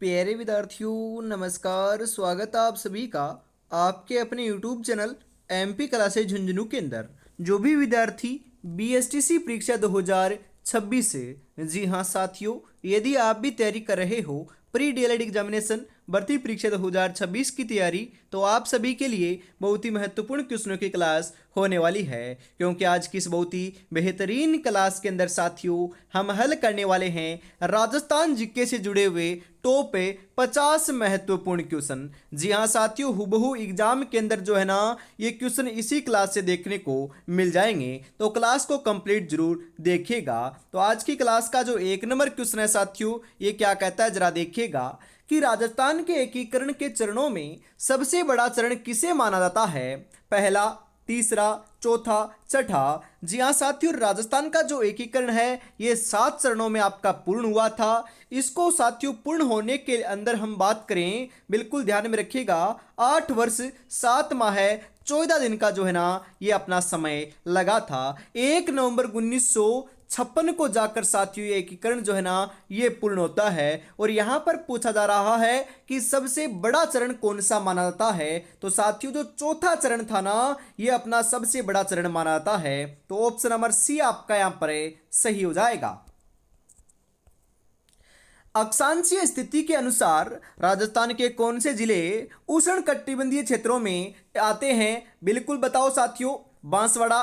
प्यारे विद्यार्थियों नमस्कार। स्वागत है आप सभी का आपके अपने YouTube channel MP classes Jhunjhunu के अंदर। जो भी विद्यार्थी BSTC परीक्षा 2026 से, जी हाँ साथियों, यदि आप भी तैयारी कर रहे हो प्री DLED एग्जामिनेशन भर्ती परीक्षा 2026 की तैयारी, तो आप सभी के लिए बहुत ही महत्वपूर्ण क्वेश्चनों की क्लास होने वाली है। क्योंकि आज की इस बहुत ही बेहतरीन क्लास के अंदर साथियों हम हल करने वाले हैं राजस्थान जीके से जुड़े हुए टॉप 50 महत्वपूर्ण क्वेश्चन। जी हाँ साथियों, हुबहू एग्जाम के अंदर जो है ना ये क्वेश्चन इसी क्लास से देखने को मिल जाएंगे, तो क्लास को कंप्लीट जरूर देखिएगा। तो आज की क्लास का जो एक नंबर क्वेश्चन है साथियों, ये क्या कहता है जरा देखिएगा कि राजस्थान के एकीकरण के चरणों में सबसे बड़ा चरण किसे माना जाता है? पहला, तीसरा, चौथा, छठा। जी हाँ साथियों, राजस्थान का जो एकीकरण है ये 7 चरणों में आपका पूर्ण हुआ था। इसको साथियों पूर्ण होने के अंदर हम बात करें, बिल्कुल ध्यान में रखिएगा, 8 वर्ष 7 माह 14 दिन का जो है ना ये अपना समय लगा था। 1 नवंबर 1956 को जाकर साथियों ये एकीकरण जो है ना ये पूर्ण होता है। और यहां पर पूछा जा रहा है कि सबसे बड़ा चरण कौन सा माना जाता है, तो साथियों जो चौथा चरण था ना ये अपना सबसे बड़ा चरण माना जाता है। तो ऑप्शन नंबर सी आपका यहां पर सही हो जाएगा। अक्षांशीय स्थिति के अनुसार राजस्थान के कौन से जिले उष्ण कटिबंधीय क्षेत्रों में आते हैं? बिल्कुल बताओ साथियों। बांसवाड़ा,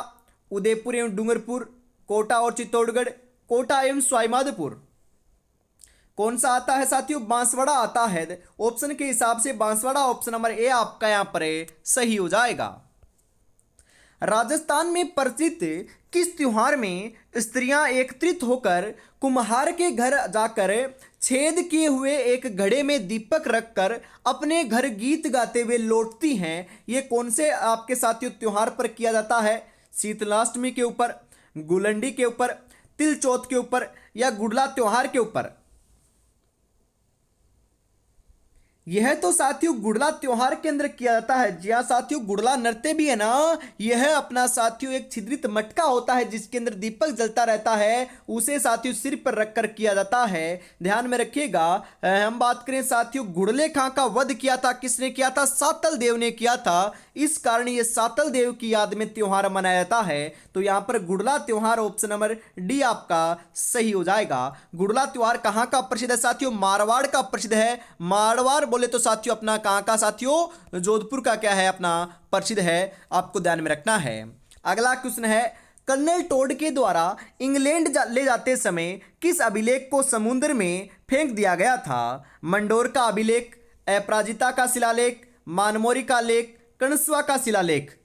उदयपुर एवं डूंगरपुर, कोटा और चित्तौड़गढ़, कोटा एवं स्वाईमाधोपुर। कौन सा आता है साथियों? बांसवाड़ा आता है। ऑप्शन के हिसाब से बांसवाड़ा ऑप्शन नंबर ए आपका यहां पर सही हो जाएगा। राजस्थान में प्रचलित किस त्योहार में स्त्रियां एकत्रित होकर कुम्हार के घर जाकर छेद किए हुए एक घड़े में दीपक रखकर अपने घर गीत गाते हुए लौटती हैं? ये कौन से आपके साथियों त्योहार पर किया जाता है? शीतलाष्टमी के ऊपर, गुलंडी के ऊपर, तिल चौथ के ऊपर या गुड़ला त्योहार के ऊपर? यह तो साथियों गुड़ला त्योहार के अंदर किया जाता है। जी हाँ साथियों, गुड़ला नृत्य भी है ना, यह अपना साथियों एक छिद्रित मटका होता है जिसके अंदर दीपक जलता रहता है, उसे साथियों सिर पर रखकर किया जाता है। ध्यान में रखिएगा। हम बात करें साथियों, गुड़ले खां का वध किया था किसने किया था? सातल देव ने किया था। इस कारण ये सातल देव की याद में त्योहार मनाया जाता है। तो यहां पर गुड़ला त्योहार ऑप्शन नंबर डी आपका सही हो जाएगा। गुड़ला त्योहार कहां का प्रसिद्ध है साथियों? मारवाड़ का प्रसिद्ध है। मारवाड़ बोले तो साथियों अपना कहां का साथियों? जोधपुर का क्या है अपना प्रसिद्ध है, आपको ध्यान में रखना है। अगला क्वेश्चन है, कर्नल टोड के द्वारा इंग्लैंड ले जाते समय किस अभिलेख को समुद्र में फेंक दिया गया था? मंडोर का अभिलेख, अपराजिता का शिलालेख, मानमोरी का लेख, कणस्वा का शिलालेख।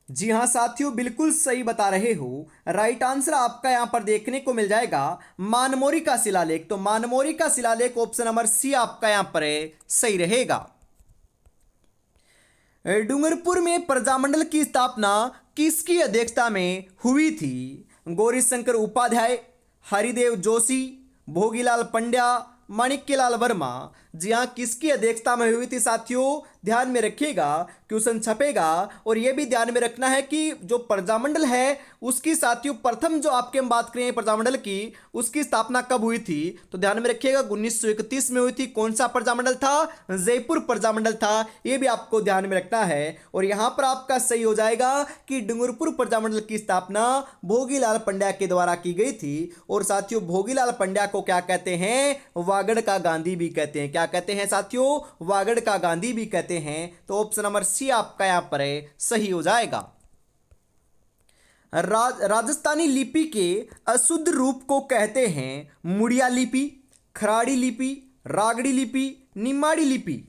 जी हाँ साथियों, बिल्कुल सही बता रहे हो। राइट आंसर आपका यहां पर देखने को मिल जाएगा मानमोरी का शिलालेख। तो मानमोरी का शिलालेख ऑप्शन नंबर सी आपका यहां पर सही रहेगा। डूंगरपुर में प्रजामंडल की स्थापना किसकी अध्यक्षता में हुई थी? गौरीशंकर उपाध्याय, हरिदेव जोशी, भोगीलाल पंड्या, माणिक्यलाल वर्मा। जी हाँ, किसकी अध्यक्षता में हुई थी साथियों? ध्यान में रखिएगा, क्वेश्चन छपेगा। और यह भी ध्यान में रखना है कि जो प्रजामंडल है उसकी साथियों प्रथम जो आपके हम बात करें प्रजामंडल की, उसकी स्थापना कब हुई थी? तो ध्यान में रखिएगा 1931 में हुई थी। कौन सा प्रजामंडल था? जयपुर प्रजामंडल था। यह भी आपको ध्यान में रखना है। और यहां पर आपका सही हो जाएगा कि डूंगरपुर प्रजामंडल की स्थापना भोगीलाल पंड्या के द्वारा की गई थी। और साथियों भोगीलाल पंड्या को क्या कहते हैं? वागड़ का गांधी भी कहते हैं। क्या कहते हैं साथियों? वागड़ का गांधी भी कहते हैं। तो ऑप्शन नंबर सी आपका यहां पर सही हो जाएगा। राजस्थानी लिपि के अशुद्ध रूप को कहते हैं मुड़िया लिपि, खराड़ी लिपि, रागड़ी लिपि, निमाड़ी लिपि।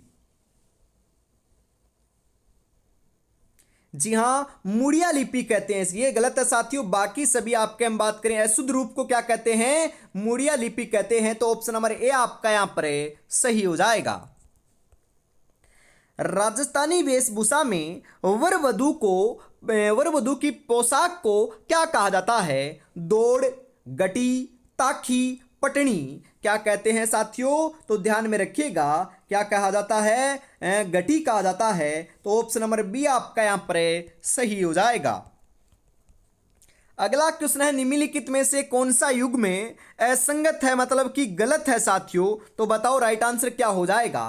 जी हां, मुड़िया लिपि कहते हैं। ये गलत है साथियों, बाकी सभी आपके हम बात करें अशुद्ध रूप को क्या कहते हैं? मुड़िया लिपि कहते हैं। तो ऑप्शन नंबर ए आपका यहां पर सही हो जाएगा। राजस्थानी वेशभूषा में वर वधु की पोशाक को क्या कहा जाता है? दौड़, गटी, ताखी, पटनी। क्या कहते हैं साथियों? तो ध्यान में रखिएगा, क्या कहा जाता है? गटी कहा जाता है। तो ऑप्शन नंबर बी आपका यहां पर सही हो जाएगा। अगला क्वेश्चन है निम्नलिखित में से कौन सा युग में असंगत है मतलब कि गलत है साथियों, तो बताओ राइट आंसर क्या हो जाएगा।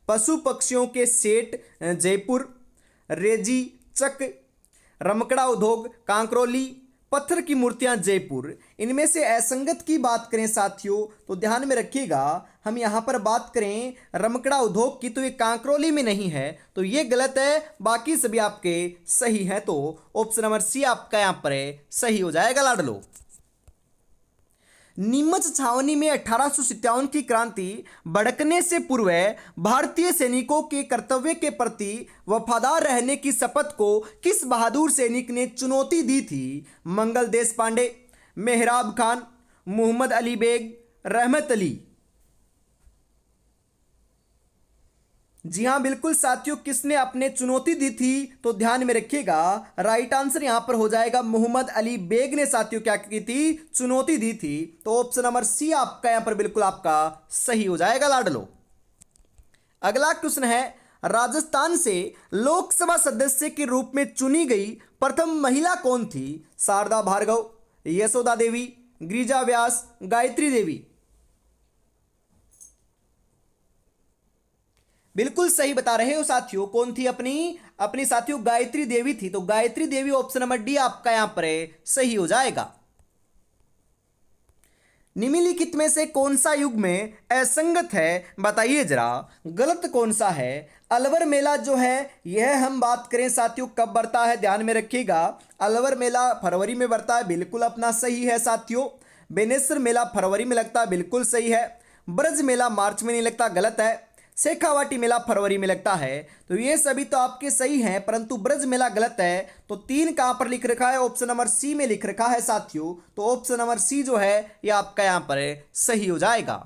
पशु पक्षियों के सेट जयपुर, रेजी चक, रमकड़ा उद्योग कांकरोली, पत्थर की मूर्तियां जयपुर। इनमें से असंगत की बात करें साथियों तो ध्यान में रखिएगा, हम यहाँ पर बात करें रमकड़ा उद्योग की तो ये कांकरोली में नहीं है, तो ये गलत है, बाकी सभी आपके सही है। तो ऑप्शन नंबर सी आपका यहाँ पर सही हो जाएगा लाडलो। नीमच छावनी में 1857 की क्रांति भड़कने से पूर्व भारतीय सैनिकों के कर्तव्य के प्रति वफादार रहने की शपथ को किस बहादुर सैनिक ने चुनौती दी थी। मंगल देश पांडे, मेहराब खान, मोहम्मद अली बेग, रहमत अली। जी हाँ बिल्कुल साथियों, किसने अपने चुनौती दी थी तो ध्यान में रखिएगा, राइट आंसर यहां पर हो जाएगा मोहम्मद अली बेग ने साथियों क्या की थी, चुनौती दी थी। तो ऑप्शन नंबर सी आपका यहां पर बिल्कुल आपका सही हो जाएगा लाडलो। अगला क्वेश्चन है राजस्थान से लोकसभा सदस्य के रूप में चुनी गई प्रथम महिला कौन थी। शारदा भार्गव, यशोदा देवी, गिरिजा व्यास, गायत्री देवी। बिल्कुल सही बता रहे हो साथियों, कौन थी अपनी अपनी साथियों गायत्री देवी थी। तो Gayatri Devi option number D आपका यहां पर सही हो जाएगा। निम्नलिखित में से कौन सा युग में असंगत है बताइए जरा, गलत कौन सा है। अलवर मेला जो है यह हम बात करें साथियों कब बढ़ता है, ध्यान में रखिएगा, अलवर मेला फरवरी में बढ़ता है, बिल्कुल अपना सही है साथियों। बेनेश्वर मेला फरवरी में लगता है, बिल्कुल सही है। ब्रज मेला मार्च में नहीं लगता, गलत है। शेखावाटी मेला फरवरी में लगता है, तो ये सभी तो आपके सही हैं, परंतु ब्रज मेला गलत है। तो 3 कहां पर लिख रखा है, ऑप्शन नंबर सी में लिख रखा है साथियों। तो ऑप्शन नंबर सी जो है ये आपका यहां पर सही हो जाएगा।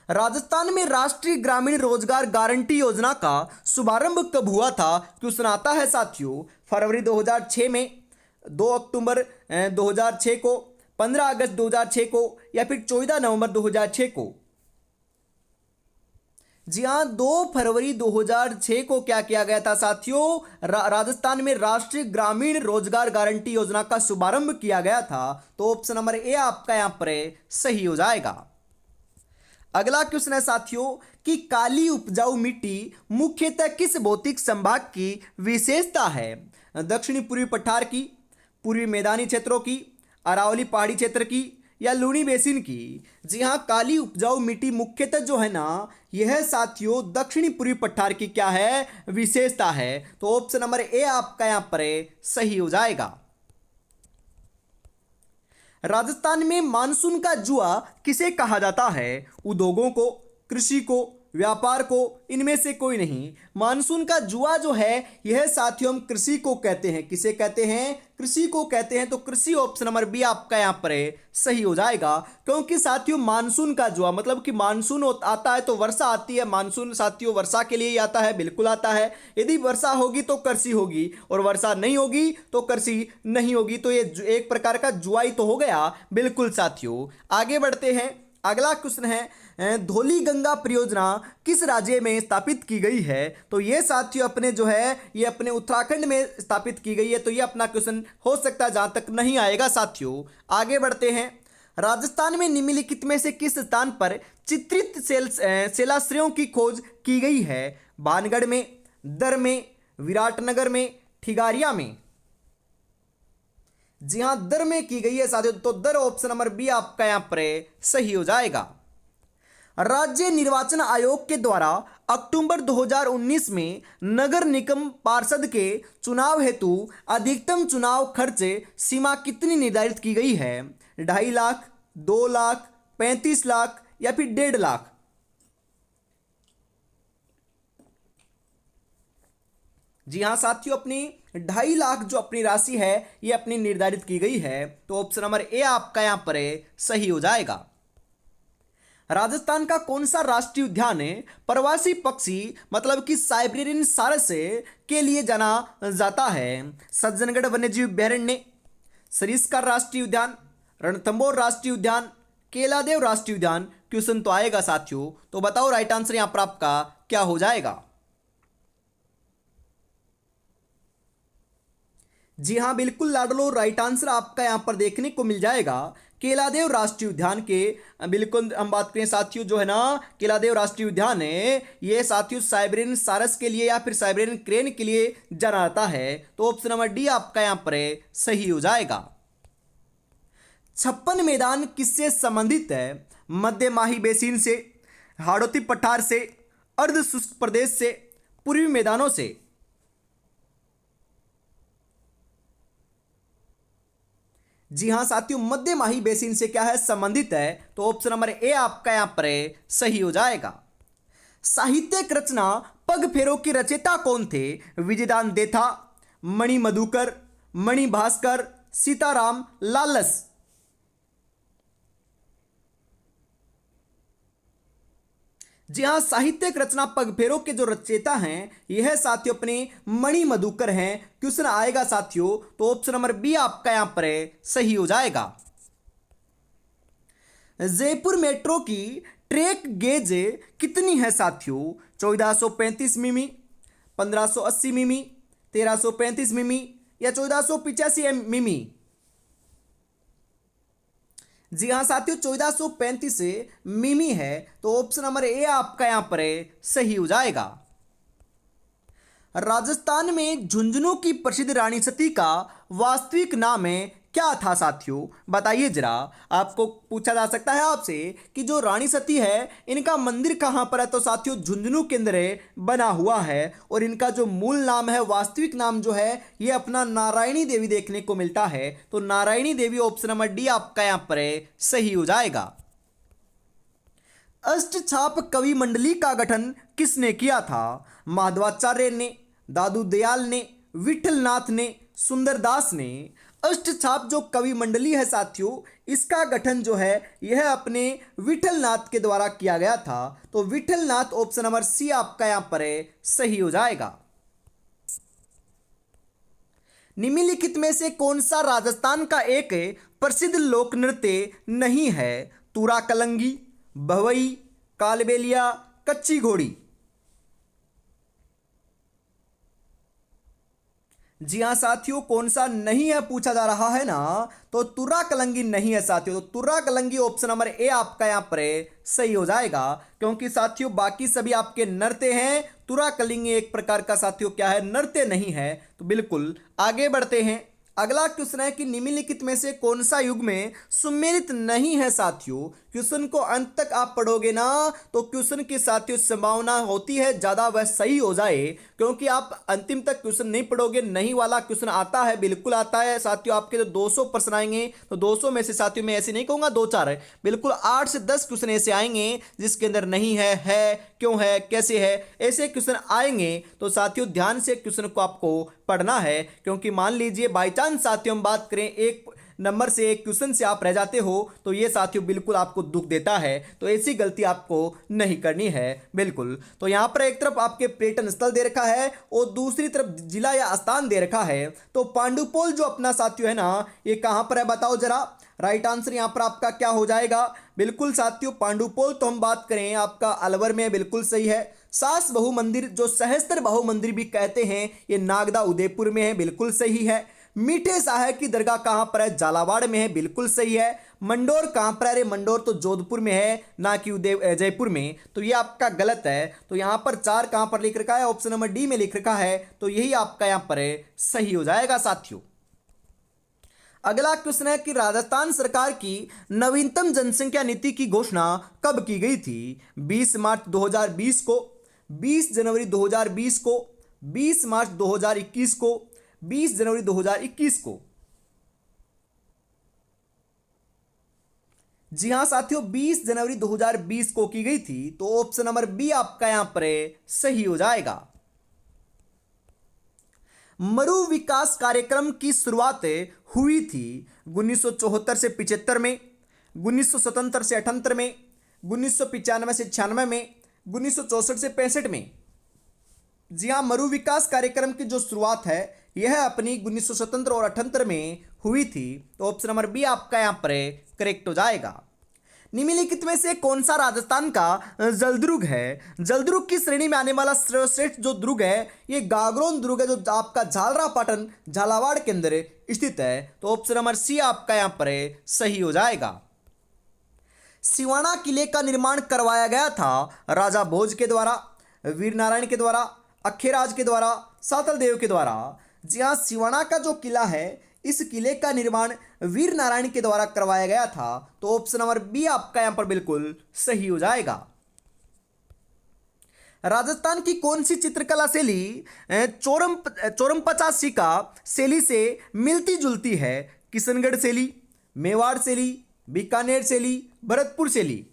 राजस्थान में राष्ट्रीय ग्रामीण रोजगार गारंटी योजना का शुभारंभ कब हुआ था, क्वेश्चन आता है साथियों। फरवरी 2006 में, 2 अक्टूबर 2006 को, 15 अगस्त 2006 को, या फिर 14 नवंबर 2006 को। जी हाँ, 2 फरवरी 2006 को क्या किया गया था साथियों, राजस्थान में राष्ट्रीय ग्रामीण रोजगार गारंटी योजना का शुभारंभ किया गया था। तो ऑप्शन नंबर ए आपका यहां पर सही हो जाएगा। अगला क्वेश्चन है साथियों कि काली उपजाऊ मिट्टी मुख्यतः किस भौतिक संभाग की विशेषता है। दक्षिणी पूर्वी पठार की, पूर्वी मैदानी क्षेत्रों की, अरावली पहाड़ी क्षेत्र की, या लूनी बेसिन की। जी हाँ, काली उपजाऊ मिट्टी मुख्यतः जो है ना यह साथियों दक्षिणी पूर्वी पठार की क्या है, विशेषता है। तो ऑप्शन नंबर ए आपका यहां पर सही हो जाएगा। राजस्थान में मानसून का जुआ किसे कहा जाता है। उद्योगों को, कृषि को, व्यापार को, इनमें से कोई नहीं। मानसून का जुआ जो है यह साथियों हम कृषि को कहते हैं। किसे कहते हैं, कृषि को कहते हैं। तो कृषि ऑप्शन नंबर बी आपका यहां पर सही हो जाएगा, क्योंकि साथियों मानसून का जुआ मतलब कि मानसून आता है तो वर्षा आती है। मानसून साथियों वर्षा के लिए ही आता है, बिल्कुल आता है। यदि वर्षा होगी तो कृषि होगी, और वर्षा नहीं होगी तो कृषि नहीं होगी। तो ये एक प्रकार का जुआ ही तो हो गया, बिल्कुल साथियों। आगे बढ़ते हैं, अगला क्वेश्चन है धौली गंगा परियोजना किस राज्य में स्थापित की गई है। तो ये साथियों अपने जो है ये अपने उत्तराखंड में स्थापित की गई है। तो ये अपना क्वेश्चन हो सकता है जहां तक नहीं आएगा साथियों। आगे बढ़ते हैं, राजस्थान में निम्नलिखित में से किस स्थान पर चित्रित शिलाश्रयों की खोज की गई है। भानगढ़ में, दर में, विराटनगर में, ठिगारिया में। जी हां, दर में की गई है साथियों। तो दर ऑप्शन नंबर बी आपका यहां पर सही हो जाएगा। राज्य निर्वाचन आयोग के द्वारा अक्टूबर 2019 में नगर निगम पार्षद के चुनाव हेतु अधिकतम चुनाव खर्च सीमा कितनी निर्धारित की गई है। 2.5 लाख, 2 लाख, 35 लाख, या फिर 1.5 लाख। जी हाँ साथियों, अपनी 2.5 लाख जो अपनी राशि है ये अपनी निर्धारित की गई है। तो ऑप्शन नंबर ए आपका यहां पर सही हो जाएगा। राजस्थान का कौन सा राष्ट्रीय उद्यान है प्रवासी पक्षी मतलब कि साइबेरियन सारस के लिए जाना जाता है। सज्जनगढ़ वन्यजीव अभयारण्य, सरिस्का राष्ट्रीय उद्यान, रणथंभौर राष्ट्रीय उद्यान, केलादेव राष्ट्रीय उद्यान। क्वेश्चन तो आएगा साथियों, तो बताओ राइट आंसर यहां पर आपका क्या हो जाएगा। जी हाँ, बिल्कुल लाडलो, राइट आंसर आपका यहाँ पर देखने को मिल जाएगा। केलादेव राष्ट्रीय उद्यान के बिल्कुल हम बात करें साथियों, जो है ना केलादेव राष्ट्रीय उद्यान है, ये साथियों साइबेरियन सारस के लिए या फिर साइबेरियन क्रेन के लिए जाना जाता है। तो ऑप्शन नंबर डी आपका यहाँ पर सही हो जाएगा। 56 मैदान किससे संबंधित है? मध्य माही बेसिन से, हाड़ौती पठार से, अर्ध शुष्क प्रदेश से, पूर्वी मैदानों से। जी हाँ साथियों, मध्य माही बेसिन से क्या है, संबंधित है। तो ऑप्शन नंबर ए आपका यहां पर सही हो जाएगा। साहित्यिक रचना पग फेरों के रचयिता कौन थे? विजयदान देथा, मणि मधुकर, मणि भास्कर, सीताराम लालस। जी हाँ, साहित्यिक रचना पगफेरों के जो रचयिता हैं यह साथियों अपने मणि मधुकर हैं। क्वेश्चन आएगा साथियों, तो ऑप्शन नंबर बी आपका यहां पर सही हो जाएगा। जयपुर मेट्रो की ट्रैक गेज कितनी है साथियों? 1435 मिमी, 1580 मिमी, 1335 मिमी या 1485 मिमी। जी हाँ साथियों, 1435 मिमी है। तो ऑप्शन नंबर ए आपका यहां पर सही हो जाएगा। राजस्थान में झुंझुनू की प्रसिद्ध रानी सती का वास्तविक नाम है क्या था साथियों? बताइए जरा। आपको पूछा जा सकता है आपसे कि जो रानी सती है इनका मंदिर कहां पर है? तो साथियों झुंझुनू के अंदर बना हुआ है। और इनका जो मूल नाम है, वास्तविक नाम जो है, ये अपना नारायणी देवी देखने को मिलता है। तो नारायणी देवी ऑप्शन नंबर डी आपका यहां पर सही हो जाएगा। अष्टछाप कवि मंडली का गठन किसने किया था? माधवाचार्य ने, दादू दयाल ने, विठलनाथ ने, सुंदरदास ने। अष्टछाप जो कवि मंडली है साथियों, इसका गठन जो है यह अपने विठलनाथ के द्वारा किया गया था। तो विठलनाथ ऑप्शन नंबर सी आपका यहां पर सही हो जाएगा। निम्नलिखित में से कौन सा राजस्थान का एक प्रसिद्ध लोक नृत्य नहीं है? तूरा कलंगी, भवई, कालबेलिया, कच्ची घोड़ी। जी हाँ साथियों, कौन सा नहीं है पूछा जा रहा है ना? तो तुर्रा कलंगी नहीं है साथियों। तो तुर्रा कलंगी ऑप्शन नंबर ए आपका यहां पर सही हो जाएगा। क्योंकि साथियों बाकी सभी आपके नृत्य हैं, तुर्रा कलंगी एक प्रकार का साथियों क्या है, नृत्य नहीं है। तो बिल्कुल आगे बढ़ते हैं। अगला क्वेश्चन है कि निम्नलिखित में से कौन सा युग में सुमेलित नहीं है साथियों? क्वेश्चन को अंत तक आप पढ़ोगे ना तो क्वेश्चन की साथियों संभावना होती है ज़्यादा वह सही हो जाए। क्योंकि आप अंतिम तक क्वेश्चन नहीं पढ़ोगे, नहीं वाला क्वेश्चन आता है, बिल्कुल आता है साथियों। आपके जो 200 प्रश्न आएंगे तो 200 में से साथियों मैं ऐसे नहीं कहूँगा 2-4 है, बिल्कुल 8 से 10 क्वेश्चन ऐसे आएंगे जिसके अंदर नहीं है, क्यों है, कैसे है, ऐसे क्वेश्चन आएंगे। तो साथियों ध्यान से क्वेश्चन को आपको पढ़ना है। क्योंकि मान लीजिए बाई चांस साथियों हम बात करें एक नंबर से, एक क्वेश्चन से आप रह जाते हो तो ये साथियों बिल्कुल आपको दुख देता है। तो ऐसी गलती आपको नहीं करनी है बिल्कुल। तो यहां पर एक तरफ आपके पर्यटन स्थल दे रखा है और दूसरी तरफ जिला या स्थान दे रखा है। तो पांडुपोल जो अपना साथियों है ना, ये कहां पर है बताओ जरा। राइट आंसर यहां पर आपका क्या हो जाएगा? बिल्कुल साथियों पांडुपोल तो हम बात करें आपका अलवर में, बिल्कुल सही है। सास बहु मंदिर जो सहस्त्र बहु मंदिर भी कहते हैं, ये नागदा उदयपुर में है, बिल्कुल सही है। मीठे साहब की दरगाह कहां पर है? झालावाड़ में है, बिल्कुल सही है। मंडोर कहां पर है? अरे मंडोर तो जोधपुर में है, ना कि जयपुर में। तो ये आपका गलत है। तो यहां पर 4 कहां पर लिख रखा है? ऑप्शन नंबर डी में लिख रखा है। तो यही आपका यहां पर सही हो जाएगा साथियों। अगला क्वेश्चन है कि राजस्थान सरकार की नवीनतम जनसंख्या नीति की घोषणा कब की गई थी? 20 मार्च 2020 को, 20 जनवरी 2020 को, 20 मार्च 2021 को, 20 जनवरी 2021 को। जी हां साथियों, 20 जनवरी 2020 को की गई थी। तो ऑप्शन नंबर बी आपका यहां पर सही हो जाएगा। मरु विकास कार्यक्रम की शुरुआत हुई थी 1974 से 75 में, 1977 से 78 में, 1995 से 96 में, 1964 से 65 में। जी हाँ, मरु विकास कार्यक्रम की जो शुरुआत है यह अपनी 1977 और 78 में हुई थी। तो ऑप्शन नंबर बी आपका यहां पर करेक्ट हो जाएगा। निम्नलिखित में से कौन सा राजस्थान का जलदुर्ग है? जलदुर्ग की श्रेणी में आने वाला सर्वश्रेष्ठ जो दुर्ग है ये गागरोन दुर्ग है, जो आपका झालरापाटन झालावाड़ के अंदर स्थित है। तो ऑप्शन नंबर सी आपका यहां पर सही हो जाएगा। सिवाना किले का निर्माण करवाया गया था राजा भोज के द्वारा, वीर नारायण के द्वारा, अखेराज के द्वारा, सातल देव के द्वारा। जी हाँ, सिवाना का जो किला है इस किले का निर्माण वीर नारायण के द्वारा करवाया गया था। तो ऑप्शन नंबर बी आपका यहां पर बिल्कुल सही हो जाएगा। राजस्थान की कौन सी चित्रकला शैली चौरम 85 का शैली से मिलती जुलती है? किशनगढ़ शैली, मेवाड़ शैली, बीकानेर शैली, भरतपुर शैली।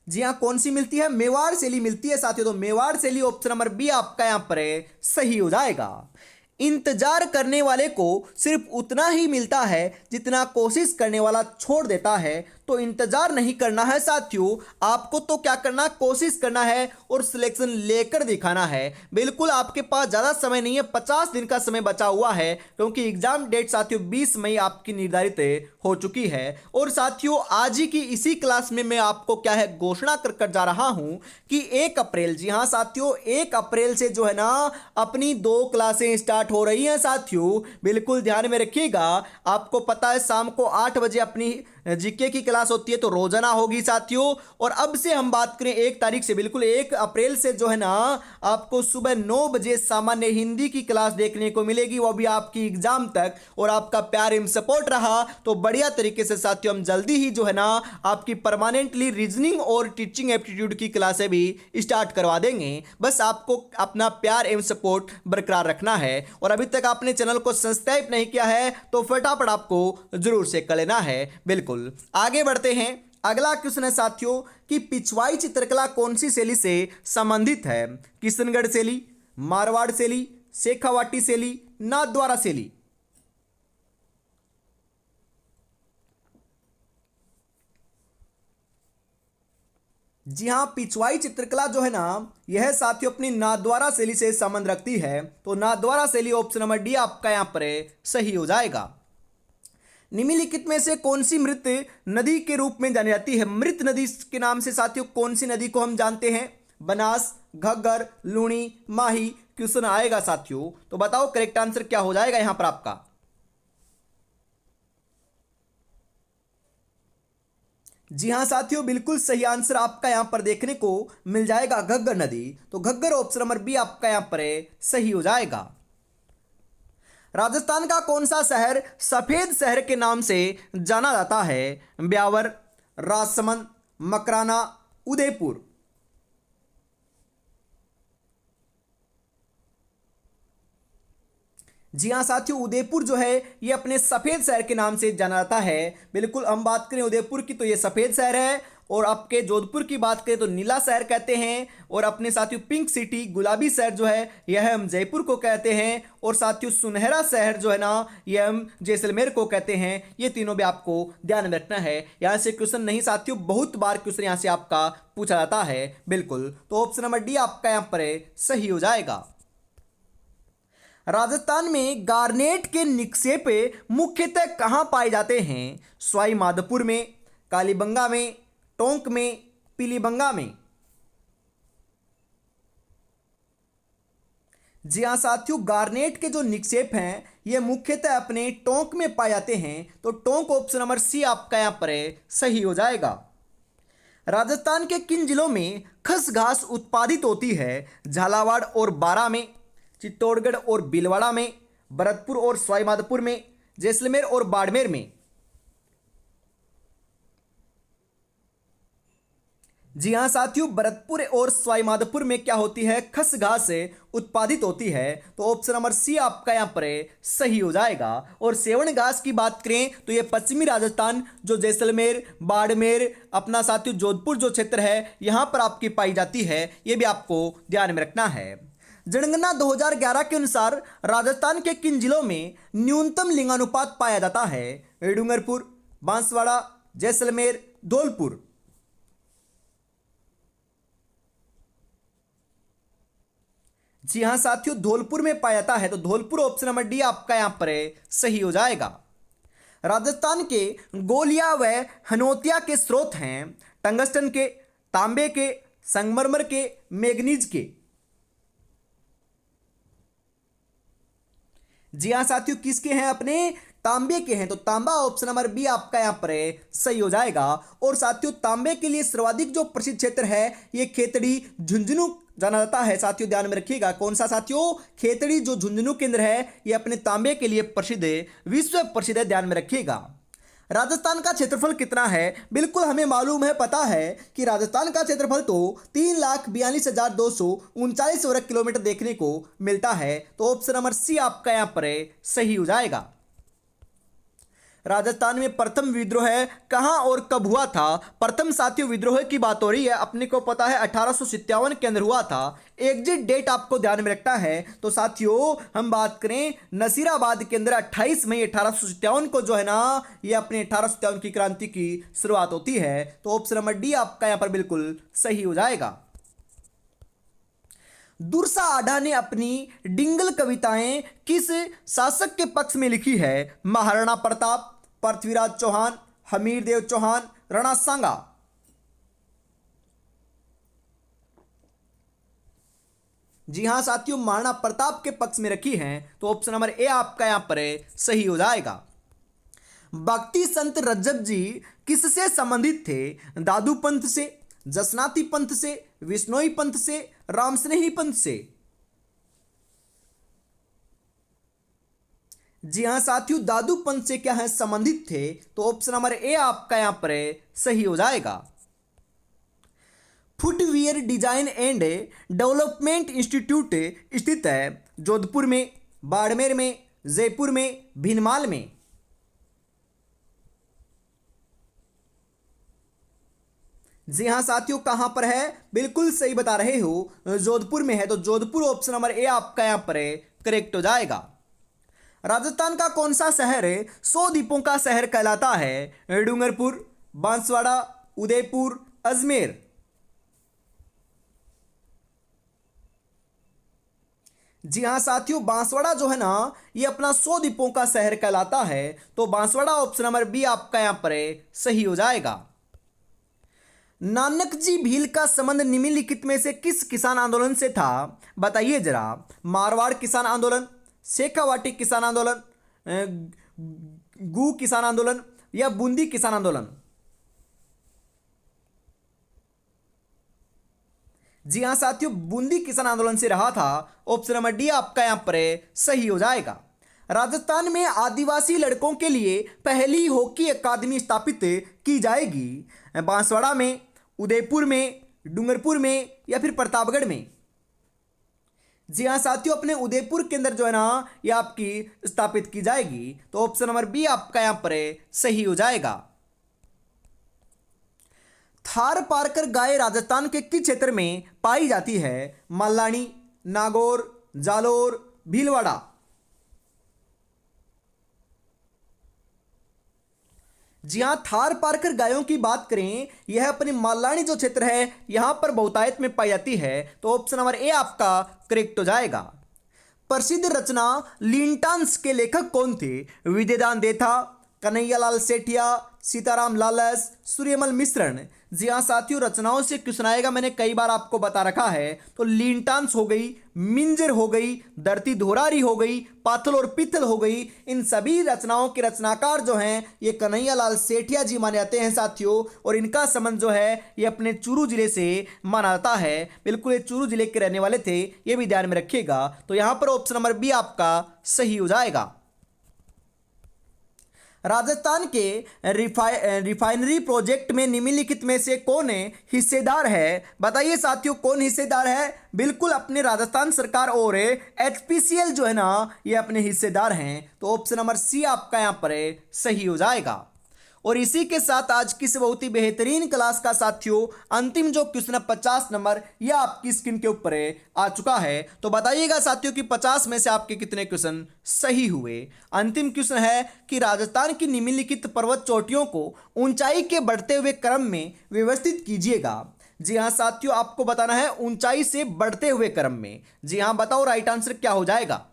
जी हाँ, कौन सी मिलती है? मेवाड़ शैली मिलती है साथियों। तो मेवाड़ शैली ऑप्शन नंबर बी आपका यहां पर सही हो जाएगा। इंतजार करने वाले को सिर्फ उतना ही मिलता है जितना कोशिश करने वाला छोड़ देता है। तो इंतजार नहीं करना है साथियों, आपको तो क्या करना, कोशिश करना है और सिलेक्शन लेकर दिखाना है। बिल्कुल आपके पास ज़्यादा समय नहीं है, 50 दिन का समय बचा हुआ है, क्योंकि एग्जाम डेट साथियों 20 मई आपकी निर्धारित हो चुकी है। और साथियों आज ही की इसी क्लास में मैं आपको क्या है घोषणा कर जा रहा हूं कि 1 अप्रैल, जी हाँ साथियों 1 अप्रैल से जो है ना अपनी 2 क्लासें स्टार्ट हो रही हैं साथियों। बिल्कुल ध्यान में रखिएगा। आपको पता है शाम को 8 बजे अपनी जीके की क्लास होती है, तो रोजाना होगी साथियों। और अब से हम बात करें 1 तारीख से, बिल्कुल 1 अप्रैल से जो है ना आपको सुबह 9 बजे सामान्य हिंदी की क्लास देखने को मिलेगी, वो भी आपकी एग्जाम तक। और आपका प्यार एवं सपोर्ट रहा तो बढ़िया तरीके से साथियों हम जल्दी ही जो है ना आपकी परमानेंटली रीजनिंग और टीचिंग एप्टीट्यूड की क्लासें भी स्टार्ट करवा देंगे। बस आपको अपना प्यार एवं सपोर्ट बरकरार रखना है। और अभी तक आपने चैनल को सब्सक्राइब नहीं किया है तो फटाफट आपको जरूर से कर लेना है। बिल्कुल आगे बढ़ते हैं। अगला क्वेश्चन है साथियों कि पिछवाई चित्रकला कौन सी शैली से संबंधित है? किशनगढ़ शैली, मारवाड़ शैली, शेखावाटी शैली, नाथद्वारा शैली। जी हाँ, पिछवाई चित्रकला जो है ना यह साथियों अपनी नाथद्वारा शैली से संबंध रखती है। तो नाथद्वारा शैली ऑप्शन नंबर डी आपका यहां पर सही हो जाएगा। निम्नलिखित में से कौन सी मृत नदी के रूप में जानी जाती है? मृत नदी के नाम से साथियों कौन सी नदी को हम जानते हैं? बनास, घग्गर, लूणी, माही। क्वेश्चन आएगा साथियों, तो बताओ करेक्ट आंसर क्या हो जाएगा यहां पर आपका? जी हाँ साथियों, बिल्कुल सही आंसर आपका यहां पर देखने को मिल जाएगा, घग्गर नदी। तो घग्गर ऑप्शन नंबर बी आपका यहां पर सही हो जाएगा। राजस्थान का कौन सा शहर सफेद शहर के नाम से जाना जाता है? ब्यावर, राजसमंद, मकराना, उदयपुर। जी हाँ साथियों, उदयपुर जो है ये अपने सफेद शहर के नाम से जाना जाता है। बिल्कुल हम बात करें उदयपुर की तो ये सफेद शहर है। और आपके जोधपुर की बात करें तो नीला शहर कहते हैं। और अपने साथियों पिंक सिटी गुलाबी शहर जो है यह हम जयपुर को कहते हैं। और साथियों सुनहरा शहर जो है ना यह हम जैसलमेर को कहते हैं। ये तीनों भी आपको ध्यान में रखना है। यहाँ से क्वेश्चन नहीं साथियों, बहुत बार क्वेश्चन यहाँ से आपका पूछा जाता है। बिल्कुल, तो ऑप्शन नंबर डी आपका यहाँ पर सही हो जाएगा। राजस्थान में गार्नेट के निक्षेप मुख्यतः कहाँ पाए जाते हैं? सवाई माधोपुर में, कालीबंगा में, टोंक में, पीलीबंगा में। जी हाँ साथियों, गार्नेट के जो निक्षेप हैं ये मुख्यतः अपने टोंक में पाए जाते हैं। तो टोंक ऑप्शन नंबर सी आपका यहाँ पर सही हो जाएगा। राजस्थान के किन जिलों में खस घास उत्पादित होती है? झालावाड़ और बारां में, चित्तौड़गढ़ और भीलवाड़ा में, भरतपुर और सवाई माधोपुर में, जैसलमेर और बाड़मेर में। जी हाँ साथियों, भरतपुर और सवाई माधोपुर में क्या होती है? खस घास उत्पादित होती है। तो ऑप्शन नंबर सी आपका यहाँ पर सही हो जाएगा। और सेवन घास की बात करें तो ये पश्चिमी राजस्थान जो जैसलमेर, बाड़मेर, अपना साथियों जोधपुर जो क्षेत्र है यहाँ पर आपकी पाई जाती है। ये भी आपको ध्यान में रखना है। जनगणना 2011 के अनुसार राजस्थान के किन जिलों में न्यूनतम लिंगानुपात पाया जाता है? डूंगरपुर, बांसवाड़ा, जैसलमेर, धौलपुर। जी हाँ साथियों, धौलपुर में पाया जाता है। तो धौलपुर ऑप्शन नंबर डी आपका यहां पर सही हो जाएगा। राजस्थान के गोलिया व हनोतिया के स्रोत हैं टंगस्टन के, तांबे के, संगमरमर के, मैग्नीज के। जी हाँ साथियों, किसके हैं? अपने तांबे के हैं। तो तांबा ऑप्शन नंबर बी आपका यहां पर सही हो जाएगा। और साथियों तांबे के लिए सर्वाधिक जो प्रसिद्ध क्षेत्र है ये खेतड़ी झुंझुनू जाना जाता है। साथियों ध्यान में रखिएगा, कौन सा साथियों? खेतड़ी जो झुंझुनू केंद्र है ये अपने तांबे के लिए प्रसिद्ध है, विश्व प्रसिद्ध है, ध्यान में रखिएगा। राजस्थान का क्षेत्रफल कितना है? बिल्कुल हमें मालूम है, पता है कि राजस्थान का क्षेत्रफल तो 3,42,239 वर्ग किलोमीटर देखने को मिलता है। तो ऑप्शन नंबर सी आपका यहां पर सही हो जाएगा। राजस्थान में प्रथम विद्रोह कहां और कब हुआ था? प्रथम साथियों विद्रोह की बात हो रही है, अपने को पता है 1857 के अंदर हुआ था। एग्जिट डेट आपको ध्यान में रखना है। तो साथियों हम बात करें नसीराबाद के अंदर 28 मई 1857 को जो है ना ये अपने 1857 की क्रांति की शुरुआत होती है। तो ऑप्शन नंबर डी आपका यहां पर बिल्कुल सही हो जाएगा। दुर्सा आढ़ा ने अपनी डिंगल कविताएं किस शासक के पक्ष में लिखी है? महाराणा प्रताप, पृथ्वीराज चौहान, हमीरदेव चौहान, राणा सांगा। जी हां साथियों, महाराणा प्रताप के पक्ष में रखी हैं। तो ऑप्शन नंबर ए आपका यहां पर सही हो जाएगा। भक्ति संत रज्जब जी किससे संबंधित थे? दादू पंथ से, जसनाती पंथ से, विश्नोई पंथ से, रामस्नेही पंथ से। जी हां साथियों, दादू पंथ से क्या है? संबंधित थे। तो ऑप्शन नंबर ए आपका यहां पर सही हो जाएगा। Footwear design and development institute स्थित है जोधपुर में, बाड़मेर में, जयपुर में, भीनमाल में। जी हाँ साथियों, कहां पर है? बिल्कुल सही बता रहे हो, जोधपुर में है। तो जोधपुर ऑप्शन नंबर ए आपका यहां पर करेक्ट हो जाएगा। राजस्थान का कौन सा शहर 100 द्वीपों का शहर कहलाता है? डूंगरपुर, बांसवाड़ा, उदयपुर, अजमेर। जी हाँ साथियों, बांसवाड़ा जो है ना ये अपना 100 द्वीपों का शहर कहलाता है। तो बांसवाड़ा ऑप्शन नंबर बी आपका यहां पर सही हो जाएगा। नानक जी भील का संबंध निम्नलिखित में से किस किसान आंदोलन से था? बताइए जरा। मारवाड़ किसान आंदोलन, शेखावाटी किसान आंदोलन, गू किसान आंदोलन या बूंदी किसान आंदोलन। जी हां साथियों, बूंदी किसान आंदोलन से रहा था। ऑप्शन नंबर डी आपका यहां पर सही हो जाएगा। राजस्थान में आदिवासी लड़कों के लिए पहली हॉकी अकादमी स्थापित की जाएगी? बांसवाड़ा में, उदयपुर में, डूंगरपुर में या फिर प्रतापगढ़ में। जी हाँ साथियों, अपने उदयपुर के अंदर जो है ना ये आपकी स्थापित की जाएगी। तो ऑप्शन नंबर बी आपका यहां पर सही हो जाएगा। थार पारकर गाय राजस्थान के किस क्षेत्र में पाई जाती है? मल्लानी, नागौर, जालोर, भीलवाड़ा। जी हाँ, थार पारकर गायों की बात करें, यह अपनी मालानी जो क्षेत्र है यहां पर बहुतायत में पाई जाती है। तो ऑप्शन नंबर ए आपका करेक्ट हो जाएगा। प्रसिद्ध रचना लिंटांस के लेखक कौन थे? विद्यादान देथा, कन्हैयालाल सेठिया, सीताराम लालस, सूर्यमल मिश्रण। जी हाँ साथियों, रचनाओं से क्वेश्चन आएगा, मैंने कई बार आपको बता रखा है। तो लिंटांस हो गई, मिंजर हो गई, धरती धोरारी हो गई, पाथल और पित्तल हो गई। इन सभी रचनाओं के रचनाकार जो हैं ये कन्हैयालाल सेठिया जी माने जाते हैं साथियों। और इनका संबंध जो है ये अपने चूरू जिले से माना जाता है। बिल्कुल ये चूरू जिले के रहने वाले थे, ये भी ध्यान में रखिएगा। तो यहां पर ऑप्शन नंबर बी आपका सही हो जाएगा। राजस्थान के रिफाइनरी प्रोजेक्ट में निम्नलिखित में से कौन हिस्सेदार है? बताइए साथियों, कौन हिस्सेदार है? बिल्कुल अपने राजस्थान सरकार और एचपीसीएल जो है ना ये अपने हिस्सेदार हैं। तो ऑप्शन नंबर सी आपका यहां पर सही हो जाएगा। और इसी के साथ आज की से बहुत ही बेहतरीन क्लास का साथियों अंतिम जो क्वेश्चन है 50 नंबर यह आपकी स्क्रीन के ऊपर आ चुका है। तो बताइएगा साथियों कि 50 में से आपके कितने क्वेश्चन सही हुए। अंतिम क्वेश्चन है कि राजस्थान की निम्नलिखित पर्वत चोटियों को ऊंचाई के बढ़ते हुए क्रम में व्यवस्थित कीजिएगा। जी हाँ साथियों, आपको बताना है ऊंचाई से बढ़ते हुए क्रम में। जी हाँ बताओ राइट आंसर क्या हो जाएगा?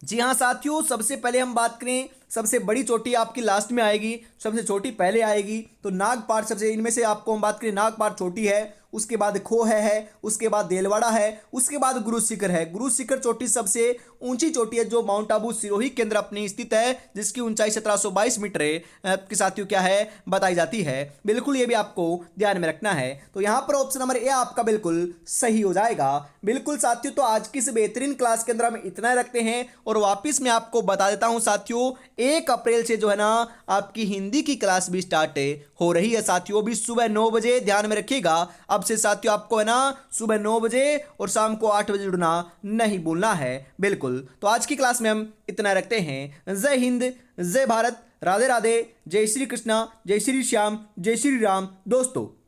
जी हाँ साथियों, सबसे पहले हम बात करें, सबसे बड़ी चोटी आपकी लास्ट में आएगी, सबसे छोटी पहले आएगी। तो नागपाड़ सबसे, इनमें से आपको हम बात करें, नागपाड़ छोटी है, उसके बाद खोह है, उसके बाद देलवाड़ा है, उसके बाद गुरु शिखर है। गुरु शिखर चोटी सबसे ऊंची चोटी है जो माउंट आबू सिरोही के अंदर अपनी स्थित है, जिसकी ऊंचाई 1722 मीटर है के साथियों क्या है बताई जाती है। बिल्कुल ये भी आपको ध्यान में रखना है। तो यहाँ पर ऑप्शन नंबर ए आपका बिल्कुल सही हो जाएगा। बिल्कुल साथियों, तो आज की इस बेहतरीन क्लास के अंदर हम इतना रखते हैं और वापिस मैं आपको बता देता हूँ साथियों, 1 अप्रैल से जो है ना आपकी हिंदी की क्लास भी स्टार्ट हो रही है साथियों, भी सुबह 9 बजे, ध्यान में रखिएगा। अब से साथियों आपको है ना सुबह 9 बजे और शाम को 8 बजे जुड़ना नहीं भूलना है। बिल्कुल, तो आज की क्लास में हम इतना रखते हैं। जय हिंद, जय भारत, राधे राधे, जय श्री कृष्णा, जय श्री श्याम, जय श्री राम दोस्तों।